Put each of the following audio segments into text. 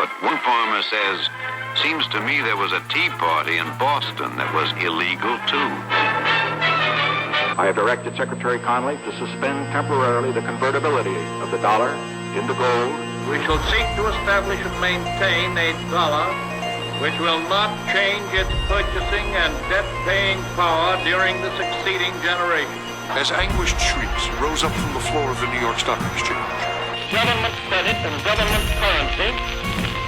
But one farmer says, seems to me there was a tea party in Boston that was illegal too. I have directed Secretary Connally to suspend temporarily the convertibility of the dollar into gold. We shall seek to establish and maintain a dollar which will not change its purchasing and debt-paying power during the succeeding generation. As anguished shrieks rose up from the floor of the New York Stock Exchange. Government credit and government currency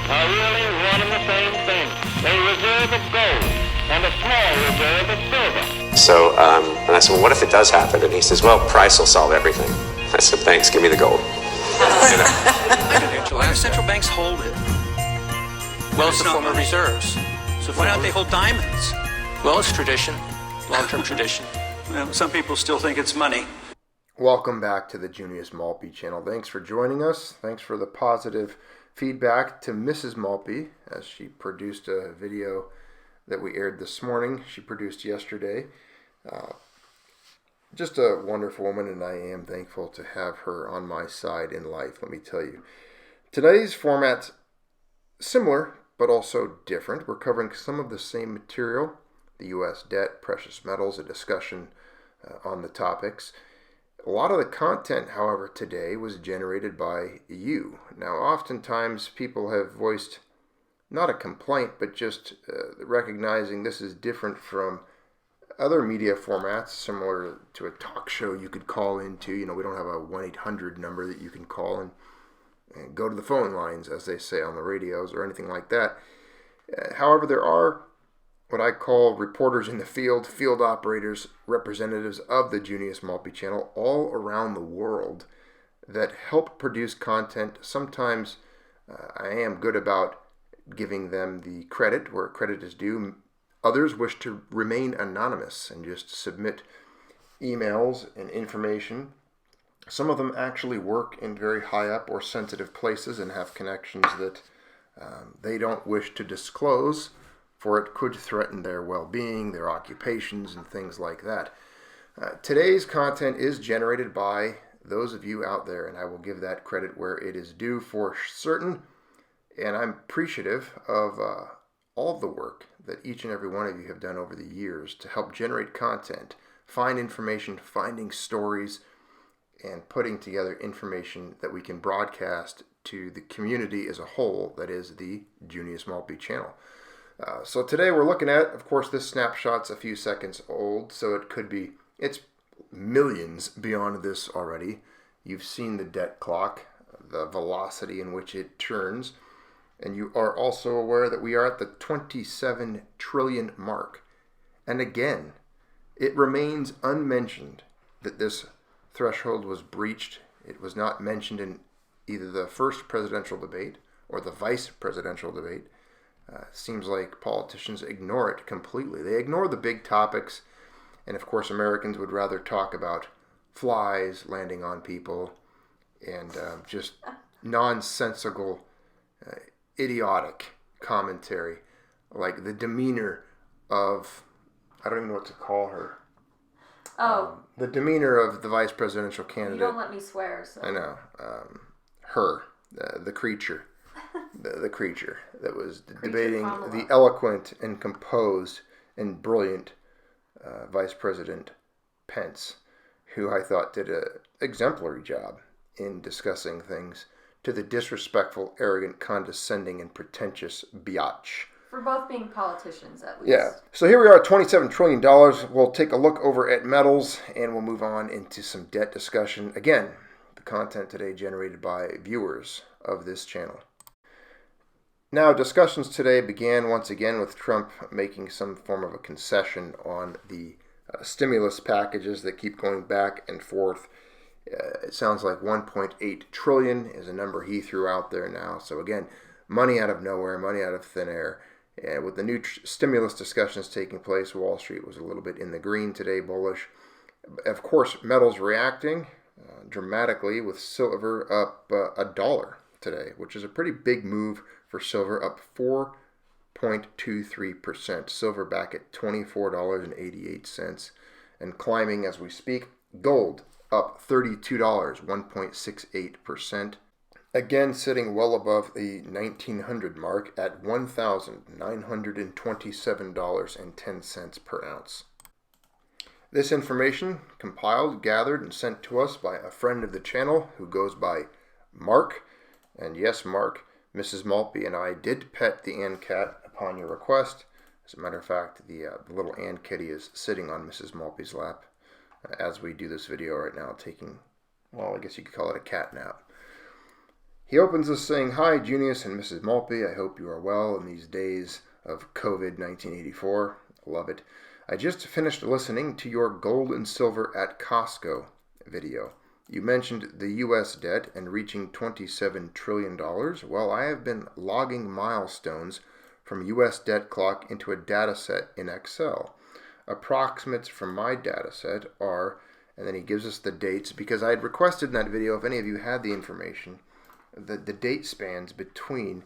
are really one and the same thing. A reserve of gold and a small reserve of silver. So, and I said, well, what if it does happen? And he says, well, price will solve everything. I said, thanks, give me the gold. Why do central banks hold it? Well, it's a form of reserves. So why don't they hold diamonds? Well, it's tradition, long-term tradition. Well, some people still think it's money. Welcome back to the Junius Maltby channel. Thanks for joining us. Thanks for the positive feedback to Mrs. Maltby as she produced a video that we aired this morning. She produced yesterday. Just a wonderful woman, and I am thankful to have her on my side in life, let me tell you. Today's format's similar, but also different. We're covering some of the same material, the U.S. debt, precious metals, a discussion on the topics. A lot of the content, however, today was generated by you. Now, oftentimes people have voiced not a complaint, but just recognizing this is different from other media formats, similar to a talk show you could call into. You know, we don't have a 1-800 number that you can call and go to the phone lines, as they say on the radios, or anything like that. However, there are what I call reporters in the field, field operators, representatives of the Junius Maltby channel all around the world that help produce content. Sometimes I am good about giving them the credit where credit is due. Others wish to remain anonymous and just submit emails and information. Some of them actually work in very high up or sensitive places and have connections that they don't wish to disclose, for it could threaten their well-being, their occupations, and things like that. Today's content is generated by those of you out there, and I will give that credit where it is due for certain. And I'm appreciative of all of the work that each and every one of you have done over the years to help generate content, find information, finding stories, and putting together information that we can broadcast to the community as a whole, that is the Junius Maltby channel. So today we're looking at, of course, this snapshot's a few seconds old, so it's millions beyond this already. You've seen the debt clock, the velocity in which it turns, and you are also aware that we are at the 27 trillion mark. And again, it remains unmentioned that this threshold was breached. It was not mentioned in either the first presidential debate or the vice presidential debate. Seems like politicians ignore it completely. They ignore the big topics, and of course Americans would rather talk about flies landing on people and just nonsensical, idiotic commentary, like the demeanor of, I don't even know what to call her. The demeanor of the vice presidential candidate. You don't let me swear, so. I know. Her, the creature. The creature that was debating the eloquent and composed and brilliant Vice President Pence, who I thought did an exemplary job in discussing things, to the disrespectful, arrogant, condescending, and pretentious biatch. For both being politicians, at least. Yeah. So here we are at $27 trillion. We'll take a look over at metals, and we'll move on into some debt discussion. Again, the content today generated by viewers of this channel. Now, discussions today began once again with Trump making some form of a concession on the stimulus packages that keep going back and forth. It sounds like 1.8 trillion is a number he threw out there now. So again, money out of nowhere, money out of thin air. And with the new stimulus discussions taking place, Wall Street was a little bit in the green today, bullish. Of course, metals reacting dramatically, with silver up $1 today, which is a pretty big move for silver, up 4.23%. Silver back at $24.88 and climbing as we speak. Gold up $32, 1.68%. again sitting well above the 1900 mark at $1,927.10 per ounce. This information compiled, gathered, and sent to us by a friend of the channel who goes by Mark. And yes, Mark, Mrs. Maltby and I did pet the Ann cat upon your request. As a matter of fact, the little Ann kitty is sitting on Mrs. Maltby's lap as we do this video right now, taking, well, I guess you could call it a cat nap. He opens us saying, "Hi, Junius and Mrs. Maltby. I hope you are well in these days of COVID 1984. Love it. I just finished listening to your gold and silver at Costco video. You mentioned the U.S. debt and reaching $27 trillion. Well, I have been logging milestones from U.S. debt clock into a data set in Excel. Approximates from my data set are," and then he gives us the dates, because I had requested in that video, if any of you had the information, the date spans between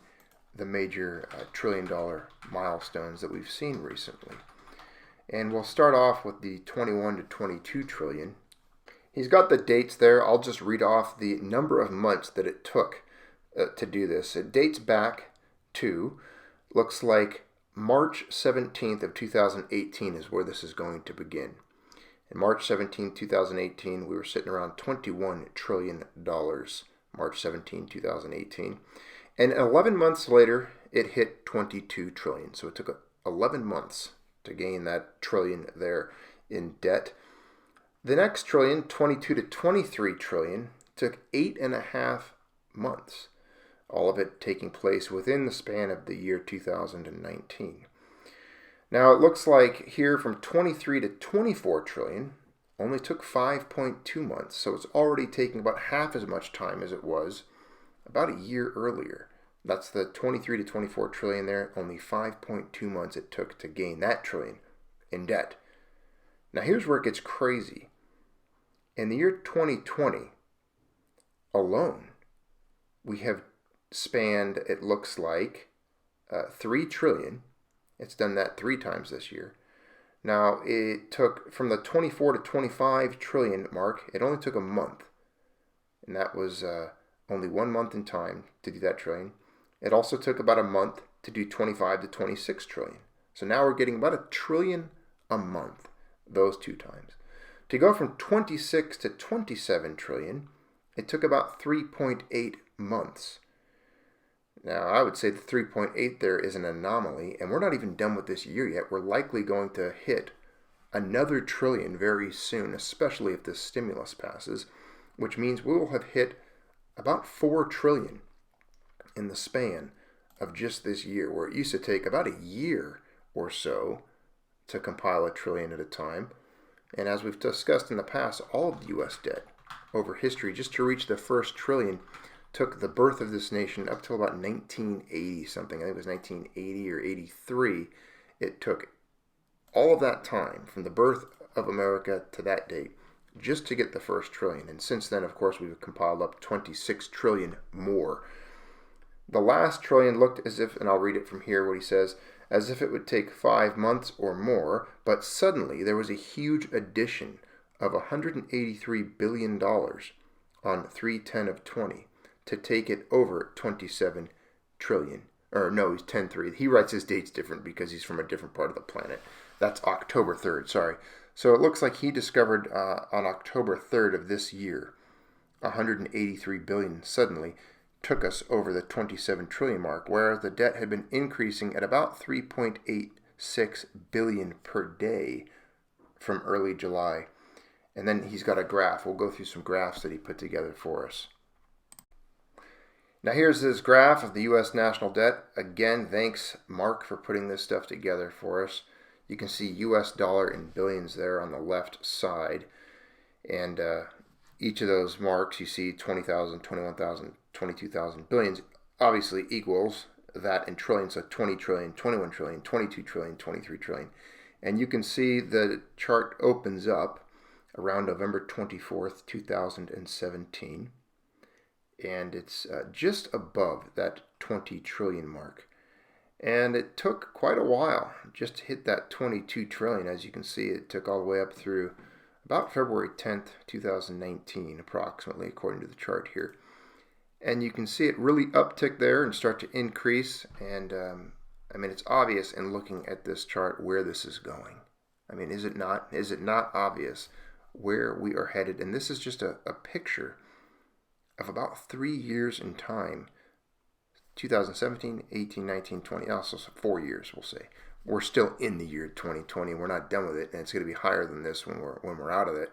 the major trillion-dollar milestones that we've seen recently. And we'll start off with the 21 to 22 trillion. He's got the dates there. I'll just read off the number of months that it took to do this. It dates back to, looks like March 17th of 2018 is where this is going to begin. In March 17th, 2018, we were sitting around $21 trillion. March 17, 2018. And 11 months later, it hit 22 trillion. So it took 11 months to gain that trillion there in debt. The next trillion, 22 to 23 trillion, took 8.5 months. All of it taking place within the span of the year 2019. Now it looks like here from 23 to 24 trillion only took 5.2 months. So it's already taking about half as much time as it was about a year earlier. That's the 23 to 24 trillion there. Only 5.2 months it took to gain that trillion in debt. Now here's where it gets crazy. In the year 2020 alone, we have spanned, it looks like, 3 trillion. It's done that 3 times this year. Now it took, from the 24 to 25 trillion mark, it only took a month. And that was only 1 month in time to do that trillion. It also took about a month to do 25 to 26 trillion. So now we're getting about 1 trillion a month, those 2 times. To go from 26 to 27 trillion, it took about 3.8 months. Now, I would say the 3.8 there is an anomaly, and we're not even done with this year yet. We're likely going to hit another trillion very soon, especially if this stimulus passes, which means we will have hit about 4 trillion in the span of just this year, where it used to take about a year or so to compile 1 trillion at a time. And as we've discussed in the past, all of the U.S. debt over history, just to reach the first trillion, took the birth of this nation up till about 1980 something. I think it was 1980 or 83. It took all of that time from the birth of America to that date just to get the first trillion. And since then, of course, we've compiled up 26 trillion more. The last trillion looked as if, and I'll read it from here what he says, as if it would take 5 months or more, but suddenly there was a huge addition of $183 billion on 3/10 of 20 to take it over 27 trillion. Or no, he's 10-3. He writes his dates different because he's from a different part of the planet. That's October 3rd, sorry. So it looks like he discovered on October 3rd of this year, 183 billion suddenly took us over the 27 trillion mark, whereas the debt had been increasing at about 3.86 billion per day from early July. And then he's got a graph. We'll go through some graphs that he put together for us. Now here's this graph of the U.S. national debt. Again, thanks Mark for putting this stuff together for us. You can see U.S. dollar in billions there on the left side. And each of those marks, you see 20,000, 21,000, 22,000 billions, obviously equals that in trillions. So 20 trillion, 21 trillion, 22 trillion, 23 trillion. And you can see the chart opens up around November 24th, 2017. And it's just above that 20 trillion mark. And it took quite a while just to hit that 22 trillion. As you can see, it took all the way up through about February 10th, 2019, approximately, according to the chart here. And you can see it really uptick there and start to increase. And it's obvious in looking at this chart where this is going. Is it not? Is it not obvious where we are headed? And this is just a picture of about 3 years in time. 2017, 18, 19, 20, also 4 years, we'll say. We're still in the year 2020. We're not done with it, and it's going to be higher than this when we're out of it.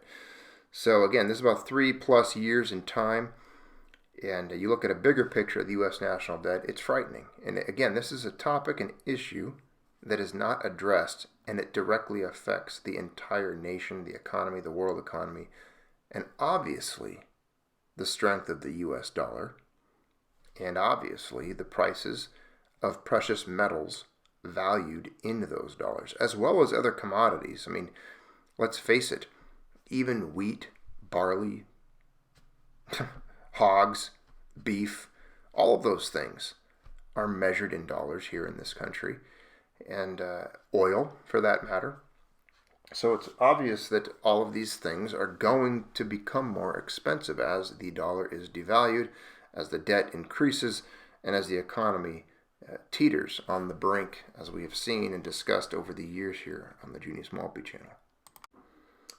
So again, this is about 3+ years in time. And you look at a bigger picture of the U.S. national debt, it's frightening. And again, this is a topic, an issue that is not addressed, and it directly affects the entire nation, the economy, the world economy, and obviously the strength of the U.S. dollar, and obviously the prices of precious metals valued in those dollars, as well as other commodities. Let's face it, even wheat, barley, hogs, beef, all of those things are measured in dollars here in this country, and oil for that matter. So it's obvious that all of these things are going to become more expensive as the dollar is devalued, as the debt increases, and as the economy teeters on the brink, as we have seen and discussed over the years here on the Junius Maltby channel.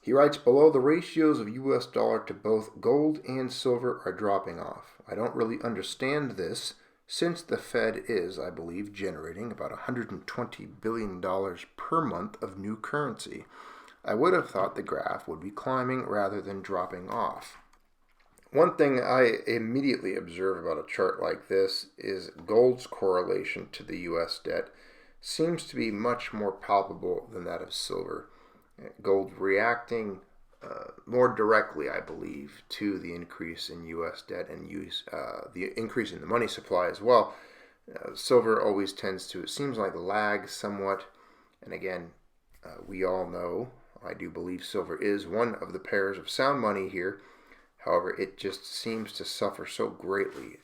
He writes, below, the ratios of U.S. dollar to both gold and silver are dropping off. I don't really understand this, since the Fed is, I believe, generating about $120 billion per month of new currency. I would have thought the graph would be climbing rather than dropping off. One thing I immediately observe about a chart like this is gold's correlation to the U.S. debt seems to be much more palpable than that of silver. Gold reacting more directly, I believe, to the increase in U.S. debt and the increase in the money supply as well. Silver always tends to, it seems like, lag somewhat. And again, we all know, I do believe silver is one of the pairs of sound money here. However, it just seems to suffer so greatly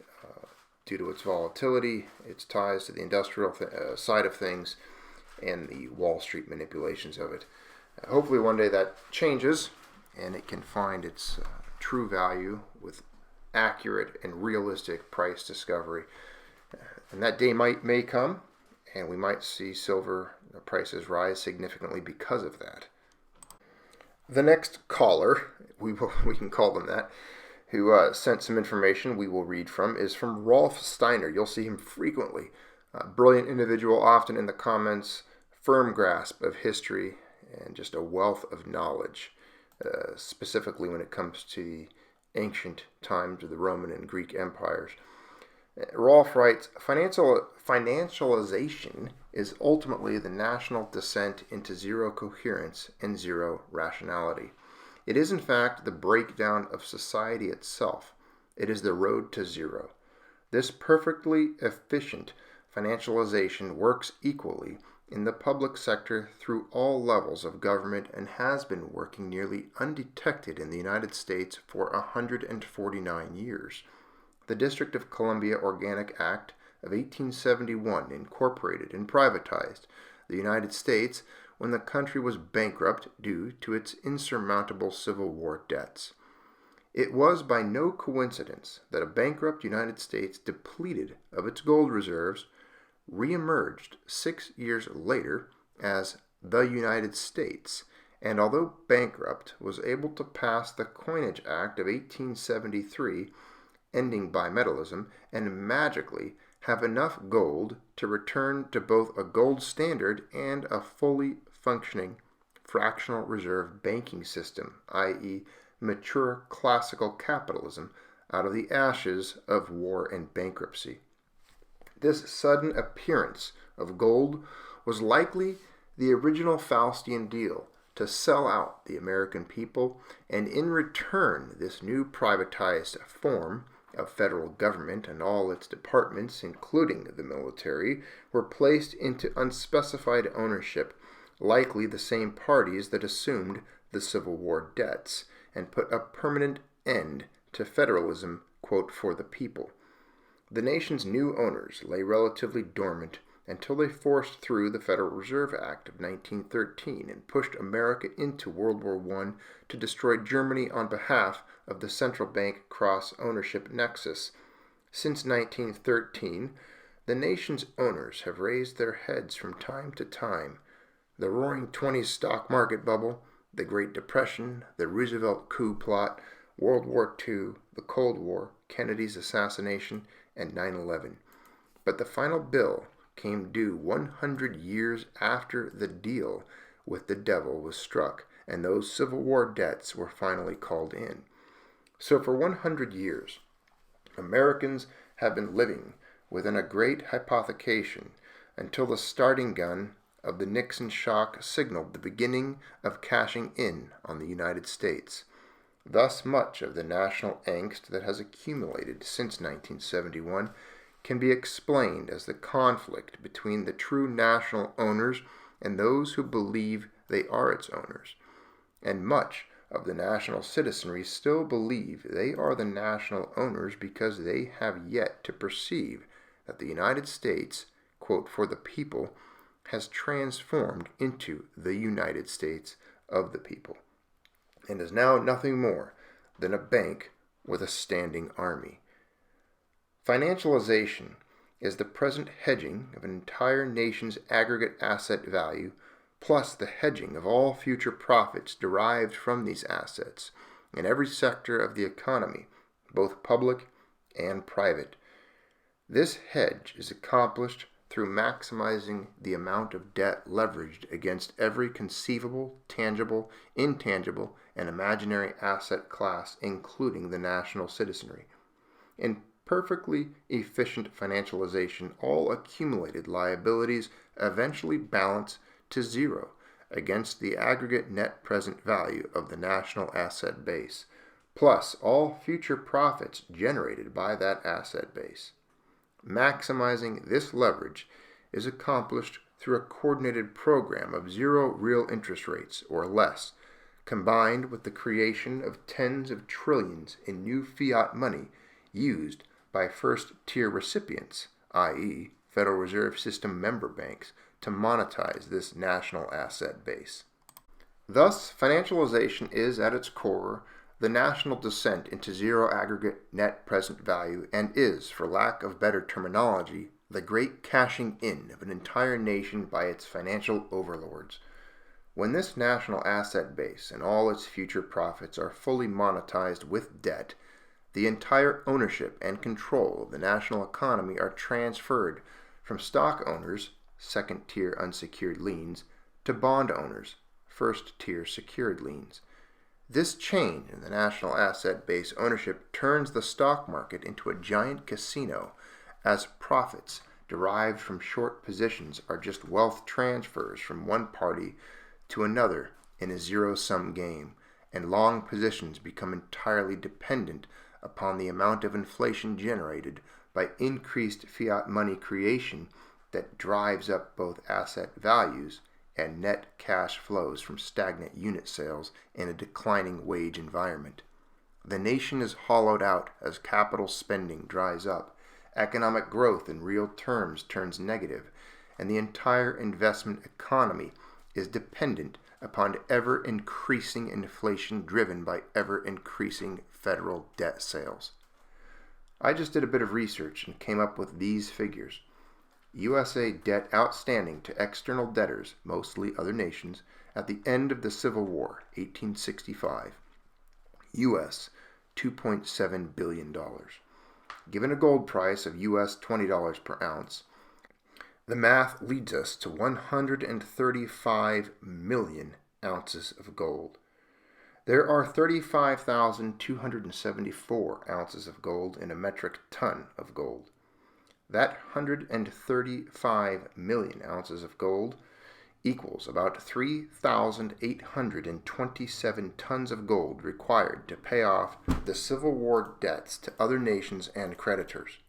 due to its volatility, its ties to the industrial side of things, and the Wall Street manipulations of it. Hopefully one day that changes and it can find its true value with accurate and realistic price discovery. And that day may come, and we might see silver prices rise significantly because of that. The next caller, we can call them that, who sent some information we will read from, is from Rolf Steiner. You'll see him frequently. Brilliant individual, often in the comments, firm grasp of history, and just a wealth of knowledge, specifically when it comes to the ancient times of the Roman and Greek empires. Rolf writes, Financialization is ultimately the national descent into zero coherence and zero rationality. It is in fact the breakdown of society itself. It is the road to zero. This perfectly efficient financialization works equally in the public sector through all levels of government and has been working nearly undetected in the United States for 149 years. The District of Columbia Organic Act of 1871 incorporated and privatized the United States when the country was bankrupt due to its insurmountable Civil War debts. It was by no coincidence that a bankrupt United States, depleted of its gold reserves, reemerged 6 years later as the United States, and although bankrupt, was able to pass the Coinage Act of 1873, ending bimetallism, and magically have enough gold to return to both a gold standard and a fully functioning fractional reserve banking system, i.e., mature classical capitalism, out of the ashes of war and bankruptcy. This sudden appearance of gold was likely the original Faustian deal to sell out the American people, and in return this new privatized form of federal government and all its departments, including the military, were placed into unspecified ownership, likely the same parties that assumed the Civil War debts, and put a permanent end to federalism, quote, for the people. The nation's new owners lay relatively dormant until they forced through the Federal Reserve Act of 1913 and pushed America into World War I to destroy Germany on behalf of the central bank cross-ownership nexus. Since 1913, the nation's owners have raised their heads from time to time. The Roaring '20s stock market bubble, the Great Depression, the Roosevelt coup plot, World War II, the Cold War, Kennedy's assassination, and 9/11. But the final bill came due 100 years after the deal with the devil was struck, and those Civil War debts were finally called in. So for 100 years, Americans have been living within a great hypothecation until the starting gun of the Nixon shock signaled the beginning of cashing in on the United States. Thus much of the national angst that has accumulated since 1971 can be explained as the conflict between the true national owners and those who believe they are its owners. And much of the national citizenry still believe they are the national owners because they have yet to perceive that the United States, quote, for the people, has transformed into the United States of the people, and is now nothing more than a bank with a standing army. Financialization is the present hedging of an entire nation's aggregate asset value plus the hedging of all future profits derived from these assets in every sector of the economy, both public and private. This hedge is accomplished through maximizing the amount of debt leveraged against every conceivable, tangible, intangible, and imaginary asset class, including the national citizenry. In perfectly efficient financialization, all accumulated liabilities eventually balance to zero against the aggregate net present value of the national asset base, plus all future profits generated by that asset base. Maximizing this leverage is accomplished through a coordinated program of zero real interest rates or less, combined with the creation of tens of trillions in new fiat money used by first-tier recipients, i.e., Federal Reserve System member banks, to monetize this national asset base. Thus, financialization is, at its core, the national descent into zero aggregate net present value and is, for lack of better terminology, the great cashing in of an entire nation by its financial overlords. When this national asset base and all its future profits are fully monetized with debt, the entire ownership and control of the national economy are transferred from stock owners, second-tier unsecured liens, to bond owners, first-tier secured liens. This change in the national asset base ownership turns the stock market into a giant casino, as profits derived from short positions are just wealth transfers from one party to another in a zero-sum game, and long positions become entirely dependent upon the amount of inflation generated by increased fiat money creation that drives up both asset values and net cash flows from stagnant unit sales in a declining wage environment. The nation is hollowed out as capital spending dries up, economic growth in real terms turns negative, and the entire investment economy is dependent upon ever-increasing inflation driven by ever-increasing federal debt sales. I just did a bit of research and came up with these figures. USA debt outstanding to external debtors, mostly other nations, at the end of the Civil War, 1865. U.S. $2.7 billion. Given a gold price of U.S. $20 per ounce, the math leads us to 135 million ounces of gold. There are 35,274 ounces of gold in a metric ton of gold. That 135 million ounces of gold equals about 3,827 tons of gold required to pay off the Civil War debts to other nations and creditors.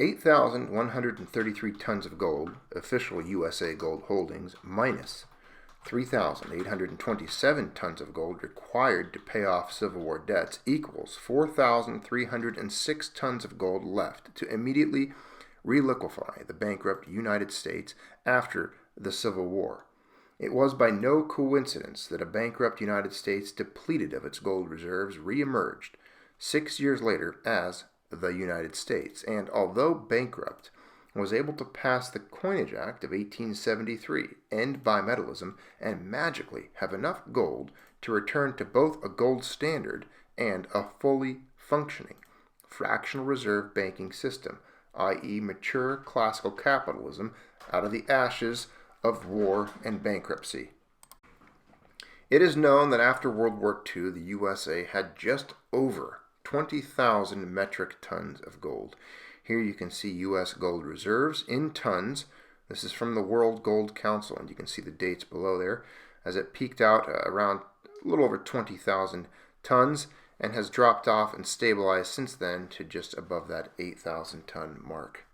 8,133 tons of gold, official USA gold holdings, minus 3,827 tons of gold required to pay off Civil War debts equals 4,306 tons of gold left to immediately reliquefy the bankrupt United States after the Civil War. It was by no coincidence that a bankrupt United States depleted of its gold reserves reemerged 6 years later as, the United States, and although bankrupt, was able to pass the Coinage Act of 1873, end bimetallism, and magically have enough gold to return to both a gold standard and a fully functioning fractional reserve banking system, i.e. mature classical capitalism, out of the ashes of war and bankruptcy. It is known that after World War II, the USA had just over 20,000 metric tons of gold. Here you can see U.S. gold reserves in tons. This is from the World Gold Council, and you can see the dates below there, as it peaked out around a little over 20,000 tons and has dropped off and stabilized since then to just above that 8,000 ton mark.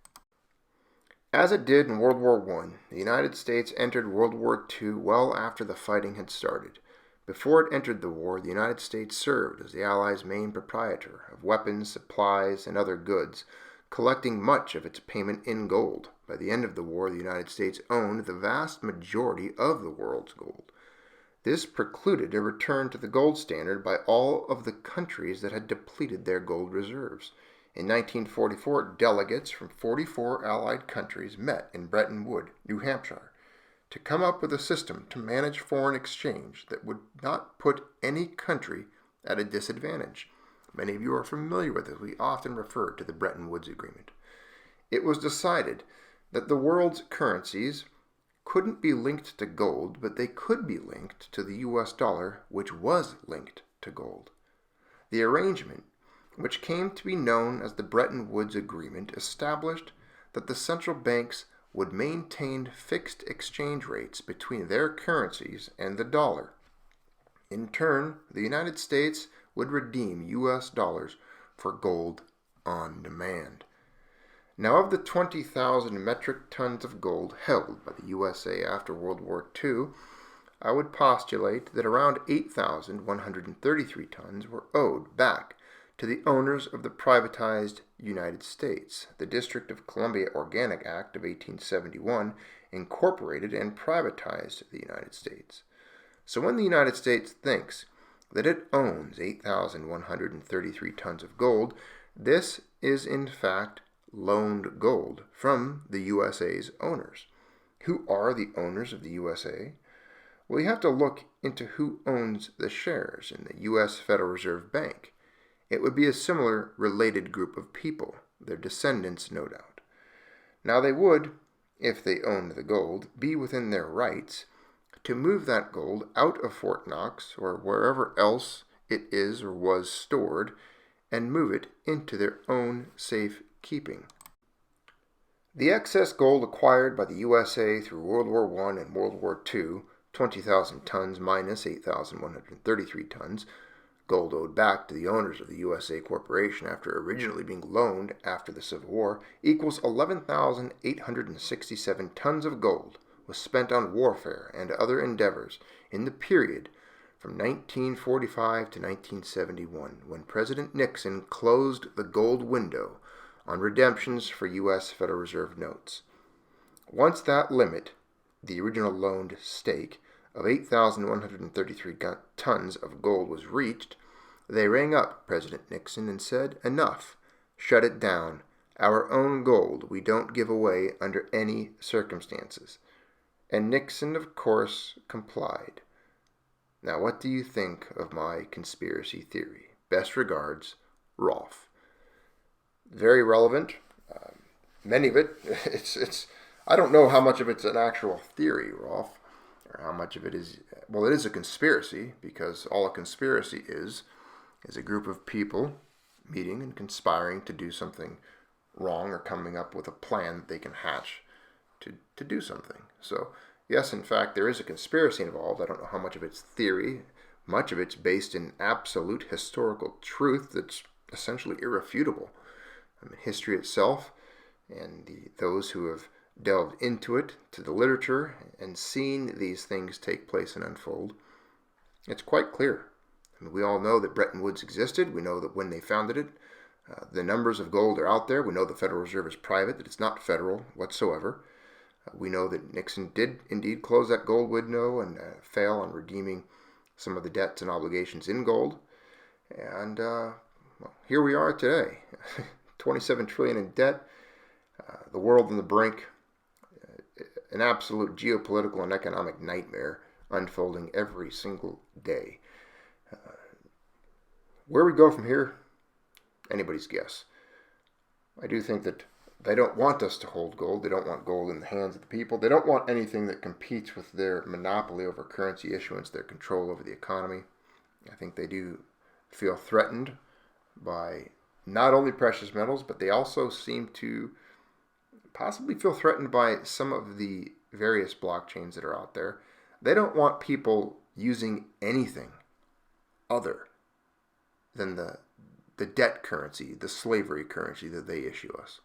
As it did in World War I, the United States entered World War II well after the fighting had started. Before it entered the war, the United States served as the Allies' main proprietor of weapons, supplies, and other goods, collecting much of its payment in gold. By the end of the war, the United States owned the vast majority of the world's gold. This precluded a return to the gold standard by all of the countries that had depleted their gold reserves. In 1944, delegates from 44 Allied countries met in Bretton Woods, New Hampshire, to come up with a system to manage foreign exchange that would not put any country at a disadvantage. Many of you are familiar with it. We often refer to the Bretton Woods Agreement. It was decided that the world's currencies couldn't be linked to gold, but they could be linked to the US dollar, which was linked to gold. The arrangement, which came to be known as the Bretton Woods Agreement, established that the central banks would maintain fixed exchange rates between their currencies and the dollar. In turn, the United States would redeem US dollars for gold on demand. Now, of the 20,000 metric tons of gold held by the USA after World War II, I would postulate that around 8,133 tons were owed back to the owners of the privatized United States. The District of Columbia Organic Act of 1871 incorporated and privatized the United States. So when the United States thinks that it owns 8,133 tons of gold, this is in fact loaned gold from the USA's owners. Who are the owners of the USA? Well, you have to look into who owns the shares in the U.S. Federal Reserve Bank. It would be a similar related group of people, their descendants no doubt. Now they would, if they owned the gold, be within their rights to move that gold out of Fort Knox or wherever else it is or was stored and move it into their own safe keeping. The excess gold acquired by the USA through World War I and World War II, 20,000 tons minus 8,133 tons, gold owed back to the owners of the USA Corporation after originally being loaned after the Civil War, equals 11,867 tons of gold was spent on warfare and other endeavors in the period from 1945 to 1971, when President Nixon closed the gold window on redemptions for U.S. Federal Reserve notes. Once that limit, the original loaned stake of 8,133 tons of gold was reached, they rang up President Nixon and said, "Enough. Shut it down. Our own gold we don't give away under any circumstances." And Nixon, of course, complied. Now, what do you think of my conspiracy theory? Best regards, Rolf. Very relevant. Many of it, it's. I don't know how much of it's an actual theory, Rolf, or how much of it is. Well, it is a conspiracy, because all a conspiracy is a group of people meeting and conspiring to do something wrong or coming up with a plan that they can hatch to do something. So, yes, in fact, there is a conspiracy involved. I don't know how much of it's theory. Much of it's based in absolute historical truth that's essentially irrefutable. I mean, history itself and those who have delved into it, to the literature, and seen these things take place and unfold, it's quite clear. I mean, we all know that Bretton Woods existed. We know that when they founded it, the numbers of gold are out there. We know the Federal Reserve is private, that it's not federal whatsoever. We know that Nixon did indeed close that gold window and fail on redeeming some of the debts and obligations in gold. And well, here we are today, $27 trillion in debt, the world on the brink, an absolute geopolitical and economic nightmare unfolding every single day. Where we go from here, anybody's guess. I do think that they don't want us to hold gold. They don't want gold in the hands of the people. They don't want anything that competes with their monopoly over currency issuance, their control over the economy. I think they do feel threatened by not only precious metals, but they also seem to possibly feel threatened by some of the various blockchains that are out there. They don't want people using anything other than the debt currency, the slavery currency that they issue us.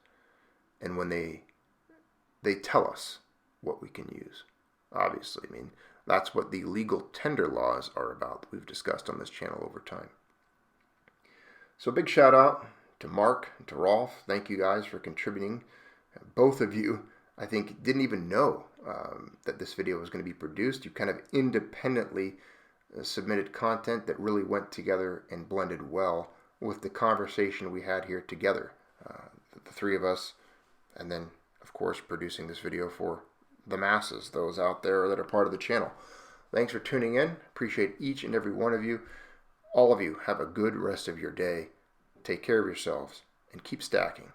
And when they tell us what we can use, obviously, I mean, that's what the legal tender laws are about that we've discussed on this channel over time. So big shout out to Mark and to Rolf. Thank you guys for contributing. Both of you, I think, didn't even know that this video was going to be produced. You kind of independently submitted content that really went together and blended well with the conversation we had here together, the three of us, and then, of course, producing this video for the masses, those out there that are part of the channel. Thanks for tuning in. Appreciate each and every one of you. All of you have a good rest of your day. Take care of yourselves and keep stacking.